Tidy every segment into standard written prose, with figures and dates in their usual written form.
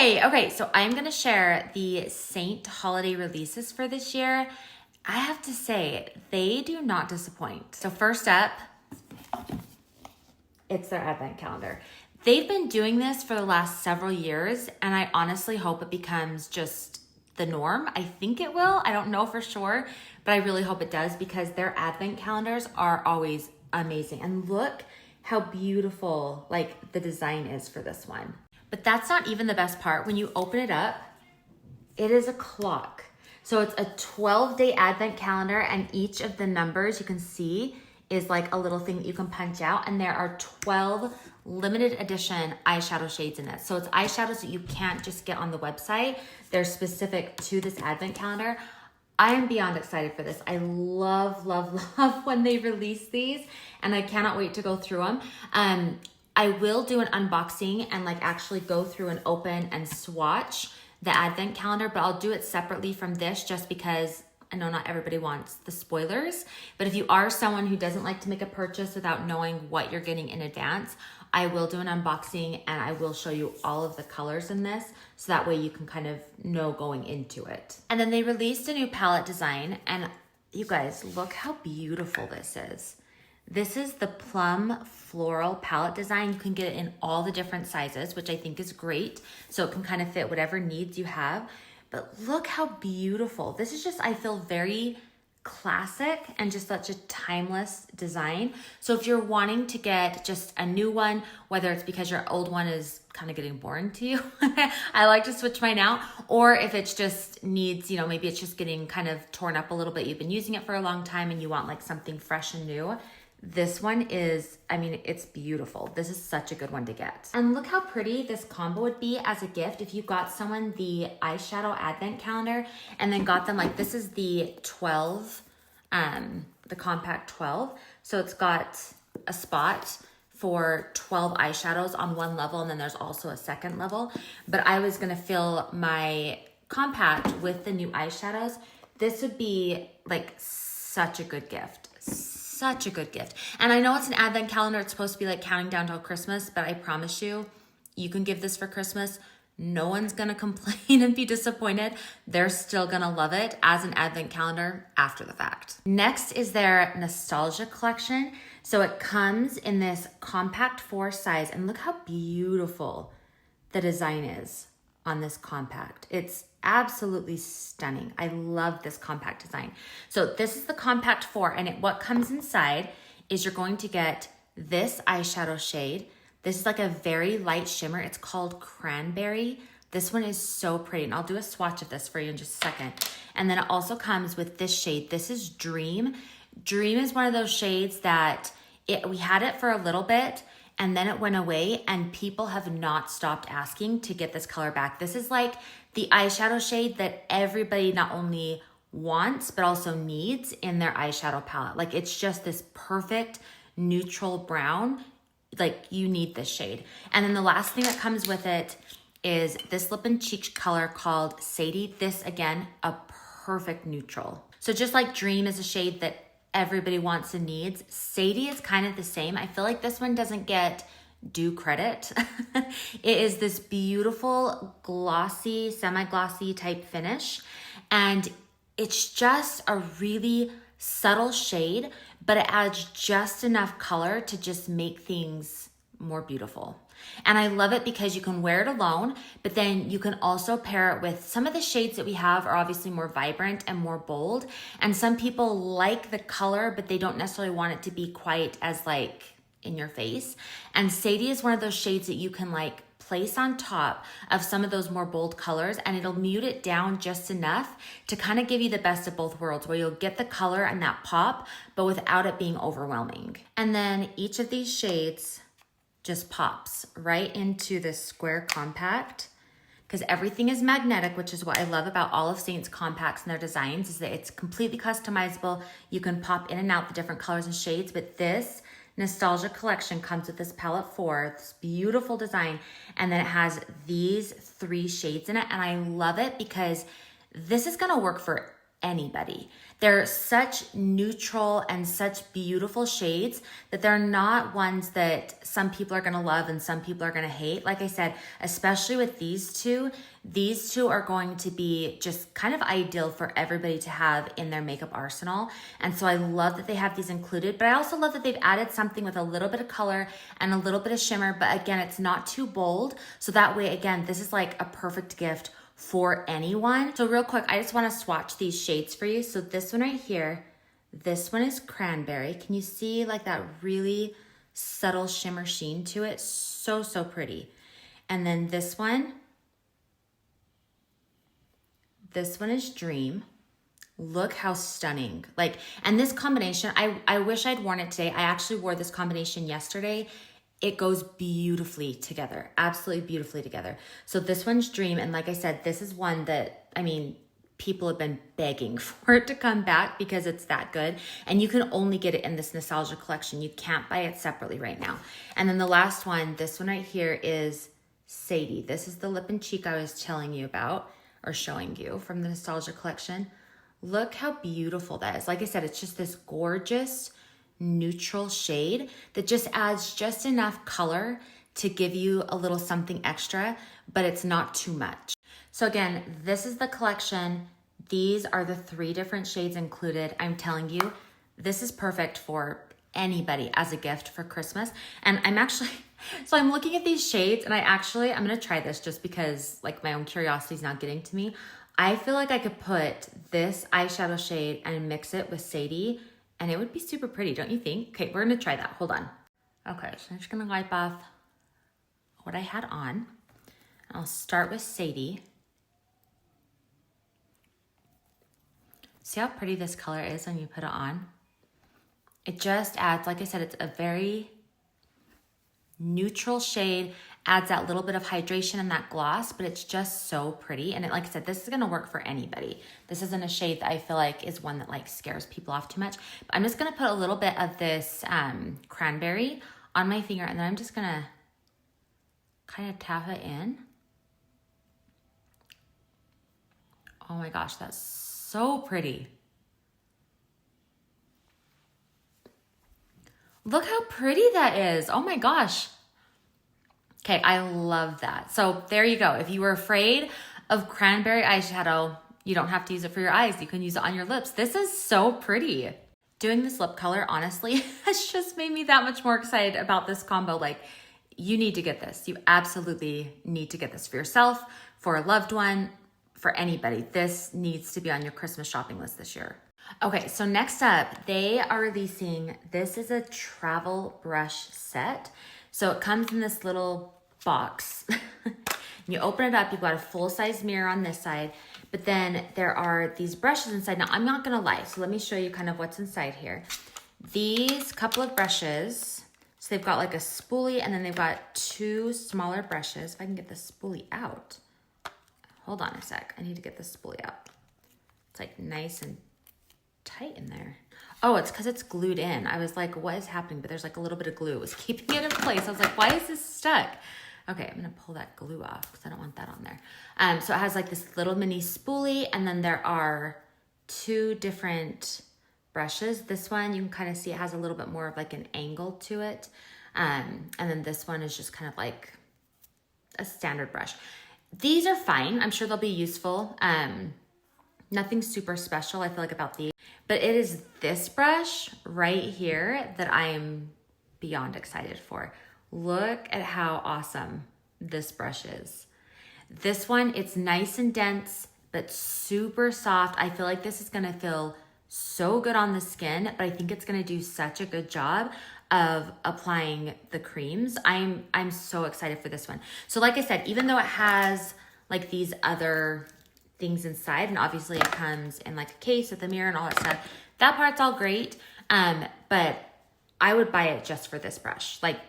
Okay, so I'm gonna share the Seint holiday releases for this year. I have to say, they do not disappoint. So first up, it's their advent calendar. They've been doing this for the last several years, and I honestly hope it becomes just the norm. I think it will. I don't know for sure, but I really hope it does because their advent calendars are always amazing. And look how beautiful like the design is for this one. But that's not even the best part. When you open it up, it is a clock. So it's a 12-day advent calendar, and each of the numbers you can see is like a little thing that you can punch out, and there are 12 limited edition eyeshadow shades in it. So it's eyeshadows that you can't just get on the website. They're specific to this advent calendar. I am beyond excited for this. I love, love, love when they release these, and I cannot wait to go through them. I will do an unboxing and like actually go through and open and swatch the advent calendar, but I'll do it separately from this just because I know not everybody wants the spoilers. But if you are someone who doesn't like to make a purchase without knowing what you're getting in advance, I will do an unboxing and I will show you all of the colors in this, so that way you can kind of know going into it. And then they released a new palette design, and you guys, look how beautiful this is. This is the Plum Floral palette design. You can get it in all the different sizes, which I think is great. So it can kind of fit whatever needs you have. But look how beautiful. This is just, I feel very classic and just such a timeless design. So if you're wanting to get just a new one, whether it's because your old one is kind of getting boring to you, I like to switch mine out, or if it's just needs, you know, maybe it's just getting kind of torn up a little bit, you've been using it for a long time and you want like something fresh and new. This one is, I mean, it's beautiful. This is such a good one to get. And look how pretty this combo would be as a gift if you got someone the eyeshadow advent calendar and then got them like, this is the 12, the compact 12. So it's got a spot for 12 eyeshadows on one level, and then there's also a second level. But I was gonna fill my compact with the new eyeshadows. This would be like such a good gift. Such a good gift. And I know it's an advent calendar. It's supposed to be like counting down till Christmas, but I promise you, you can give this for Christmas. No one's gonna complain and be disappointed. They're still gonna love it as an advent calendar after the fact. Next is their nostalgia collection. So it comes in this compact 4 size, and look how beautiful the design is on this compact. It's absolutely stunning. I love this compact design. So this is the compact 4, and what comes inside is you're going to get this eyeshadow shade. This is like a very light shimmer. It's called Cranberry. This one is so pretty, and I'll do a swatch of this for you in just a second. And then it also comes with this shade. This is Dream. Dream is one of those shades that we had it for a little bit, and then it went away, and people have not stopped asking to get this color back. This is like the eyeshadow shade that everybody not only wants, but also needs in their eyeshadow palette. Like, it's just this perfect neutral brown. Like, you need this shade. And then the last thing that comes with it is this lip and cheek color called Sadie. This, again, a perfect neutral. So just like Dream is a shade that everybody wants and needs, Sadie is kind of the same. I feel like this one doesn't get due credit. It is this beautiful glossy, semi-glossy type finish, and it's just a really subtle shade, but it adds just enough color to just make things more beautiful. And I love it because you can wear it alone, but then you can also pair it with some of the shades that we have are obviously more vibrant and more bold. And some people like the color, but they don't necessarily want it to be quite as like in your face. And Sadie is one of those shades that you can like place on top of some of those more bold colors, and it'll mute it down just enough to kind of give you the best of both worlds, where you'll get the color and that pop, but without it being overwhelming. And then each of these shades just pops right into this square compact, because everything is magnetic, which is what I love about all of Seint's compacts and their designs, is that it's completely customizable. You can pop in and out the different colors and shades, but this nostalgia collection comes with this palette 4, this beautiful design, and then it has these 3 shades in it, and I love it because this is gonna work for anybody. They're such neutral and such beautiful shades that they're not ones that some people are gonna love and some people are gonna hate. Like I said, especially with these two are going to be just kind of ideal for everybody to have in their makeup arsenal. And so I love that they have these included, but I also love that they've added something with a little bit of color and a little bit of shimmer, but again, it's not too bold. So that way, again, this is like a perfect gift for anyone. So real quick, I just want to swatch these shades for you. So this one right here, this one is cranberry. Can you see like that really subtle shimmer sheen to it? So, so pretty. And then this one is dream. Look how stunning. Like, and this combination, I wish I'd worn it today. I actually wore this combination yesterday. It goes beautifully together, absolutely beautifully together. So this one's dream. And like I said, this is one that, I mean, people have been begging for it to come back because it's that good. And you can only get it in this nostalgia collection. You can't buy it separately right now. And then the last one, this one right here is Sadie. This is the lip and cheek I was telling you about or showing you from the nostalgia collection. Look how beautiful that is. Like I said, it's just this gorgeous neutral shade that just adds just enough color to give you a little something extra, but it's not too much. So again, this is the collection. These are the 3 different shades included. I'm telling you, this is perfect for anybody as a gift for Christmas. And I'm actually, so I'm looking at these shades and I'm gonna try this just because like my own curiosity is not getting to me. I feel like I could put this eyeshadow shade and mix it with Sadie and it would be super pretty, don't you think? Okay, we're gonna try that, hold on. Okay, so I'm just gonna wipe off what I had on. I'll start with Sadie. See how pretty this color is when you put it on? It just adds, like I said, it's a very neutral shade, adds that little bit of hydration and that gloss, but it's just so pretty. And like I said, this is gonna work for anybody. This isn't a shade that I feel like is one that like scares people off too much. But I'm just gonna put a little bit of this cranberry on my finger and then I'm just gonna kind of tap it in. Oh my gosh, that's so pretty. Look how pretty that is. Oh my gosh. Okay, I love that. So there you go. If you were afraid of cranberry eyeshadow, you don't have to use it for your eyes. You can use it on your lips. This is so pretty. Doing this lip color, honestly, has just made me that much more excited about this combo. Like, you need to get this. You absolutely need to get this for yourself, for a loved one, for anybody. This needs to be on your Christmas shopping list this year. Okay, so next up, they are releasing, this is a travel brush set. So it comes in this little box. You open it up, you've got a full-size mirror on this side, but then there are these brushes inside. Now, I'm not gonna lie, so let me show you kind of what's inside here. These couple of brushes, so they've got like a spoolie and then they've got 2 smaller brushes. If I can get the spoolie out. Hold on a sec, I need to get the spoolie out. It's like nice and tight in there. Oh, it's because it's glued in. I was like, what is happening? But there's like a little bit of glue. It was keeping it in place. I was like, why is this stuck? Okay, I'm gonna pull that glue off because I don't want that on there. So it has like this little mini spoolie and then there are 2 different brushes. This one, you can kind of see it has a little bit more of like an angle to it. And then this one is just kind of like a standard brush. These are fine. I'm sure they'll be useful. Nothing super special, I feel like, about these. But it is this brush right here that I am beyond excited for. Look at how awesome this brush is. This one, it's nice and dense, but super soft. I feel like this is gonna feel so good on the skin, but I think it's gonna do such a good job of applying the creams. I'm so excited for this one. So like I said, even though it has like these other things inside, and obviously it comes in like a case with a mirror and all that stuff, that part's all great, but I would buy it just for this brush, like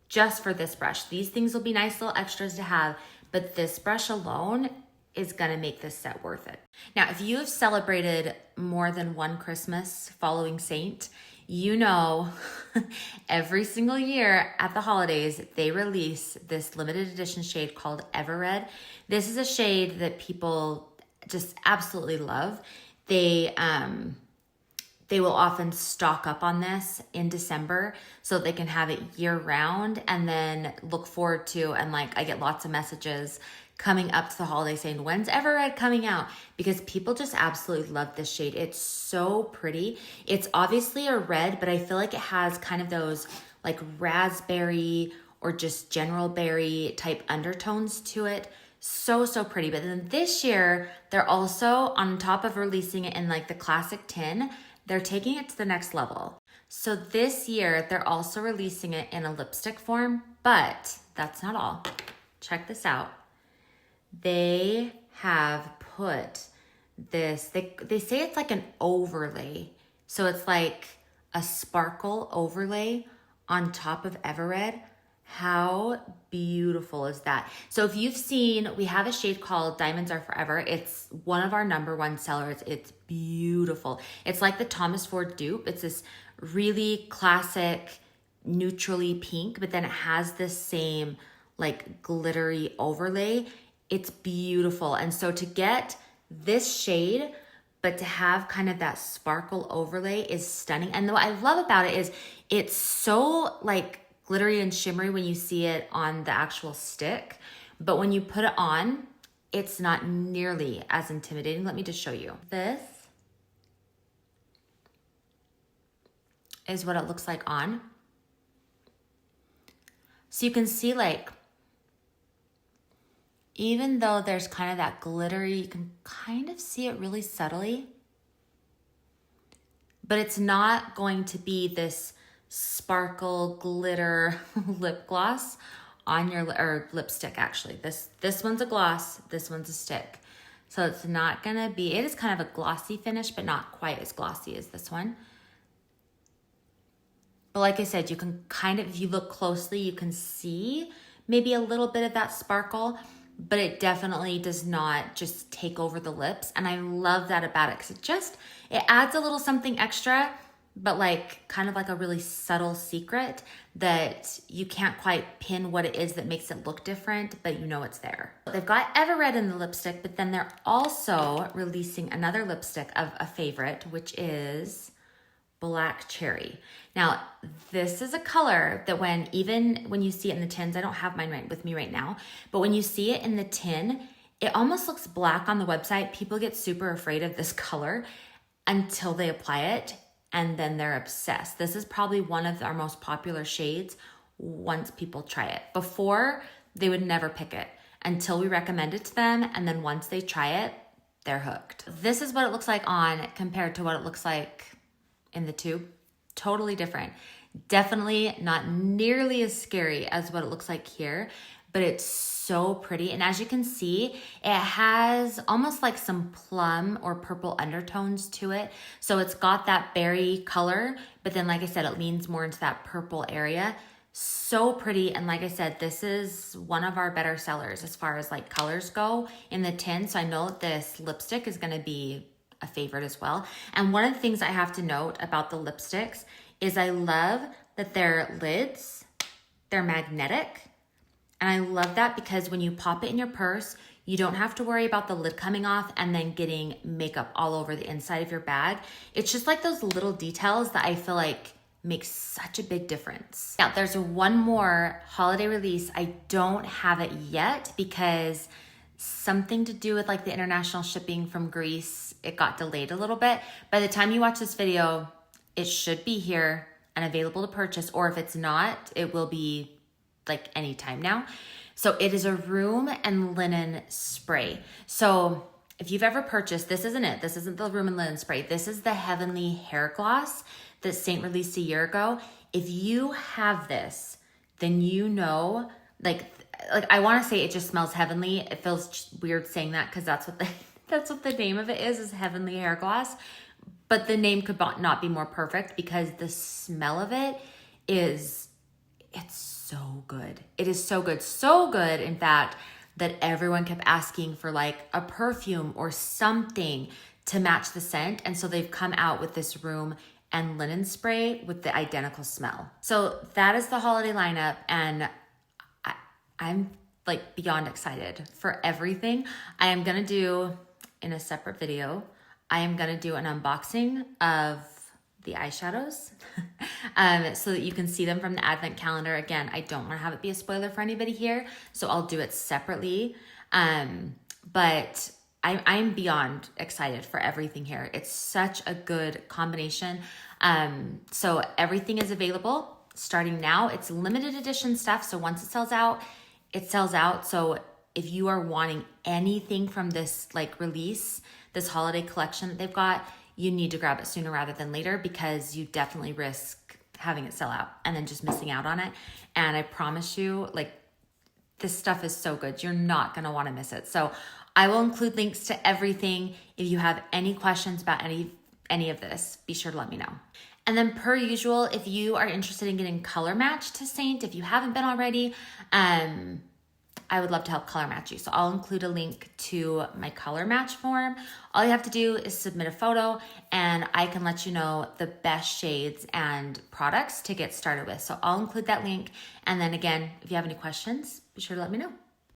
just for this brush. These things will be nice little extras to have, but this brush alone is gonna make this set worth it. Now, if you have celebrated more than one Christmas following Seint, you know every single year at the holidays, they release this limited edition shade called Ever Red. This is a shade that people just absolutely love. they will often stock up on this in December so they can have it year round, and then look forward to, and like I get lots of messages coming up to the holiday saying, when's Everred coming out? Because people just absolutely love this shade. It's so pretty. It's obviously a red, but I feel like it has kind of those like raspberry or just general berry type undertones to it. So, so pretty. But then this year, they're also, on top of releasing it in like the classic tin, they're taking it to the next level. So this year, they're also releasing it in a lipstick form, but that's not all. Check this out. They have put this, they say it's like an overlay. So it's like a sparkle overlay on top of Everred. How beautiful is that? So if you've seen, we have a shade called Diamonds Are Forever. It's one of our #1 sellers. It's beautiful. It's like the Thomas Ford dupe. It's this really classic, neutrally pink, but then it has this same like glittery overlay. It's beautiful. And so to get this shade, but to have kind of that sparkle overlay is stunning. And what I love about it is it's so like glittery and shimmery when you see it on the actual stick, but when you put it on, it's not nearly as intimidating. Let me just show you. This is what it looks like on. So you can see, like, even though there's kind of that glittery, you can kind of see it really subtly, but it's not going to be this sparkle glitter lip gloss on your, or lipstick actually. This one's a gloss, this one's a stick. So it's not gonna be, it is kind of a glossy finish, but not quite as glossy as this one. But like I said, you can kind of, if you look closely, you can see maybe a little bit of that sparkle, but it definitely does not just take over the lips. And I love that about it, because it adds a little something extra, but like kind of like a really subtle secret that you can't quite pin what it is that makes it look different, but you know it's there. They've got Everred in the lipstick, but then they're also releasing another lipstick of a favorite, which is Black Cherry. Now, this is a color that even when you see it in the tins, I don't have mine with me right now, but when you see it in the tin, it almost looks black on the website. People get super afraid of this color until they apply it, and then they're obsessed. This is probably one of our most popular shades once people try it. Before, they would never pick it until we recommend it to them, and then once they try it, they're hooked. This is what it looks like on compared to what it looks like in the tube. Totally different. Definitely not nearly as scary as what it looks like here, but it's so pretty. And as you can see, it has almost like some plum or purple undertones to it. So it's got that berry color, but then like I said, it leans more into that purple area. So pretty. And like I said, this is one of our better sellers as far as like colors go in the tin. So I know this lipstick is going to be a favorite as well. And one of the things I have to note about the lipsticks is I love that their lids, they're magnetic. And I love that because when you pop it in your purse, you don't have to worry about the lid coming off and then getting makeup all over the inside of your bag. It's just like those little details that I feel like makes such a big difference. Now, there's one more holiday release. I don't have it yet because something to do with like the international shipping from Greece, it got delayed a little bit. By the time you watch this video, it should be here and available to purchase, or if it's not, it will be like anytime now. So it is a room and linen spray. So if you've ever purchased, this isn't it. This isn't the room and linen spray. This is the Heavenly Hair Gloss that Seint released a year ago. If you have this, then you know, like I want to say it just smells heavenly. It feels weird saying that because that's what the name of it is Heavenly Hair Gloss. But the name could not be more perfect because the smell of it it's so good. It is so good. So good, in fact, that everyone kept asking for like a perfume or something to match the scent. And so they've come out with this room and linen spray with the identical smell. So that is the holiday lineup. And I'm like beyond excited for everything. I am gonna do in a separate video I am gonna do an unboxing of the eyeshadows so that you can see them from the advent calendar. Again, I don't want to have it be a spoiler for anybody here, so I'll do it separately. But I'm beyond excited for everything here. It's such a good combination. So everything is available starting now. It's limited edition stuff, so once it sells out, it sells out. So if you are wanting anything from this like release, this holiday collection that they've got, you need to grab it sooner rather than later, because you definitely risk having it sell out and then just missing out on it. And I promise you, like, this stuff is so good. You're not going to want to miss it. So I will include links to everything. If you have any questions about any of this, be sure to let me know. And then per usual, if you are interested in getting color matched to Seint, if you haven't been already, I would love to help color match you. So I'll include a link to my color match form. All you have to do is submit a photo and I can let you know the best shades and products to get started with. So I'll include that link. And then again, if you have any questions, be sure to let me know.